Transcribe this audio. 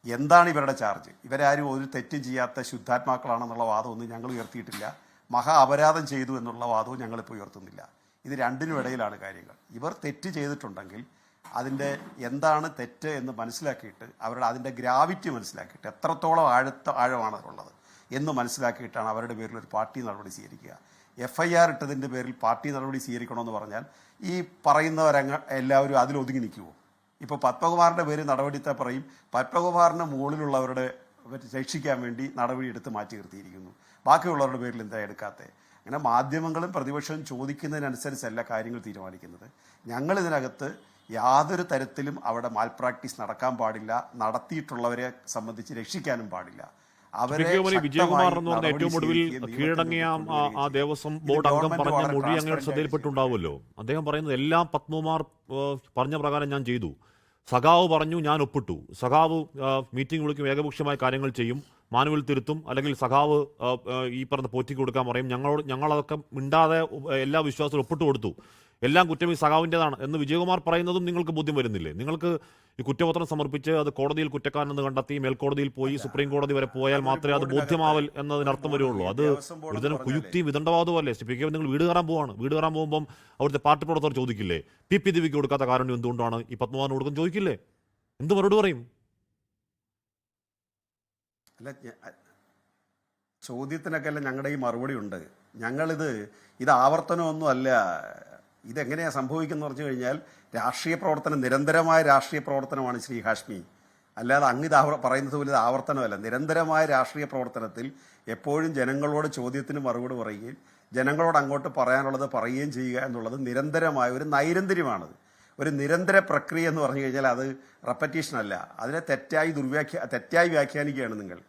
എന്താണ് ഇവരുടെ ചാർജ്? ഇവരാരും ഒരു തെറ്റും ചെയ്യാത്ത ശുദ്ധാത്മാക്കളാണെന്നുള്ള വാദമൊന്നും ഞങ്ങൾ ഉയർത്തിയിട്ടില്ല. മഹാ അപരാധം ചെയ്തു എന്നുള്ള വാദവും ഞങ്ങളിപ്പോൾ ഉയർത്തുന്നില്ല. ഇത് രണ്ടിനും ഇടയിലാണ് കാര്യങ്ങൾ. ഇവർ തെറ്റ് ചെയ്തിട്ടുണ്ടെങ്കിൽ അതിൻ്റെ എന്താണ് തെറ്റ് എന്ന് മനസ്സിലാക്കിയിട്ട് അവരുടെ അതിൻ്റെ ഗ്രാവിറ്റി മനസ്സിലാക്കിയിട്ട് എത്രത്തോളം ആഴമാണ് ഉള്ളത് എന്ന് മനസ്സിലാക്കിയിട്ടാണ് അവരുടെ പേരിൽ ഒരു പാർട്ടി നടപടി സ്വീകരിക്കുക. FIR ഇട്ടതിൻ്റെ പേരിൽ പാർട്ടി നടപടി സ്വീകരിക്കണമെന്ന് പറഞ്ഞാൽ ഈ പറയുന്നവരങ്ങ് എല്ലാവരും അതിലൊതുങ്ങി നിൽക്കുമോ? ഇപ്പോൾ പത്മകുമാറിൻ്റെ പേര് നടപടിയെടുത്താൽ പറയും പത്മകുമാറിൻ്റെ മുകളിലുള്ളവരുടെ രക്ഷിക്കാൻ വേണ്ടി നടപടി എടുത്ത് മാറ്റി നിർത്തിയിരിക്കുന്നു, ബാക്കിയുള്ളവരുടെ പേരിൽ എന്താ എടുക്കാത്തത്? അങ്ങനെ മാധ്യമങ്ങളും പ്രതിപക്ഷവും ചോദിക്കുന്നതിനനുസരിച്ചല്ല കാര്യങ്ങൾ തീരുമാനിക്കുന്നത്. ഞങ്ങളിതിനകത്ത് യാതൊരു തരത്തിലും അവിടെ മാൽ പ്രാക്ടീസ് നടക്കാൻ പാടില്ല, നടത്തിയിട്ടുള്ളവരെ സംബന്ധിച്ച് രക്ഷിക്കാനും പാടില്ല. വിജയകുമാർ എന്ന് പറഞ്ഞ ഏറ്റവും ഒടുവിൽ കീഴടങ്ങിയ ആ ദേവസ്വം ബോർഡ് അംഗം പറഞ്ഞ മൊഴി അങ്ങയുടെ ശ്രദ്ധയിൽപ്പെട്ടുണ്ടാവുമല്ലോ. അദ്ദേഹം പറയുന്നത് എല്ലാം പത്മകുമാർ പറഞ്ഞ പ്രകാരം ഞാൻ ചെയ്തു, സഖാവ് പറഞ്ഞു ഞാൻ ഒപ്പിട്ടു, സഖാവ് മീറ്റിംഗ് വിളിക്കും, ഏകപക്ഷീയമായ കാര്യങ്ങൾ ചെയ്യും, മാനുവൽ തിരുത്തും, അല്ലെങ്കിൽ സഖാവ് ഈ പറഞ്ഞ പോറ്റിക്ക് കൊടുക്കാൻ പറയും, ഞങ്ങളതൊക്കെ മിണ്ടാതെ എല്ലാ വിശ്വാസവും ഒപ്പിട്ട് കൊടുത്തു, എല്ലാം കുറ്റം ഈ സഖാവിൻ്റെതാണ് എന്ന് വിജയകുമാർ പറയുന്നതും നിങ്ങൾക്ക് ബോധ്യം വരുന്നില്ലേ? നിങ്ങൾക്ക് ഈ കുറ്റപത്രം സമർപ്പിച്ച് അത് കോടതിയിൽ കുറ്റക്കാരനെന്ന് കണ്ടെത്തി മേൽക്കോടതിയിൽ പോയി സുപ്രീം കോടതി വരെ പോയാൽ മാത്രമേ അത് ബോധ്യമാവൽ എന്നതിനർത്ഥം വരുള്ളൂ. അത് ഒരുതരം കുയുക്തിയും വിദണ്ഡവാദവും അല്ലേ? CPK നിങ്ങൾ വീട് കയറാൻ പോവാണ്, വീട് കയറാൻ പോകുമ്പം അവിടുത്തെ പാർട്ടി പ്രവർത്തകർ ചോദിക്കില്ലേ PP ദേവിക്ക് കൊടുക്കാത്ത കാരണം എന്തുകൊണ്ടാണ് ഈ പത്മകുമാറിന് കൊടുക്കും ചോദിക്കില്ലേ? എന്ത് മറുപടി പറയും? അല്ല, ചോദ്യത്തിനൊക്കെ അല്ല ഞങ്ങളുടെ ഈ മറുപടി ഉണ്ട്. ഇത് ആവർത്തനമൊന്നും അല്ല. ഇതെങ്ങനെയാണ് സംഭവിക്കുന്നത് പറഞ്ഞു കഴിഞ്ഞാൽ രാഷ്ട്രീയ പ്രവർത്തനം, നിരന്തരമായ രാഷ്ട്രീയ പ്രവർത്തനമാണ് ശ്രീ ഹാഷ്മി. അല്ലാതെ ഇത് പറയുന്നത് പോലെ ഇത് ആവർത്തനമല്ല. നിരന്തരമായ രാഷ്ട്രീയ പ്രവർത്തനത്തിൽ എപ്പോഴും ജനങ്ങളോട് ചോദ്യത്തിന് മറുപടി പറയുകയും ജനങ്ങളോട് അങ്ങോട്ട് പറയാനുള്ളത് പറയുകയും ചെയ്യുക എന്നുള്ളത് നിരന്തരമായ ഒരു നൈരന്തര്യമാണത്. ഒരു നിരന്തര പ്രക്രിയ എന്ന് പറഞ്ഞു കഴിഞ്ഞാൽ അത് റെപ്പറ്റീഷൻ അല്ല. അതിനെ തെറ്റായി വ്യാഖ്യാനിക്കുകയാണ് നിങ്ങൾ.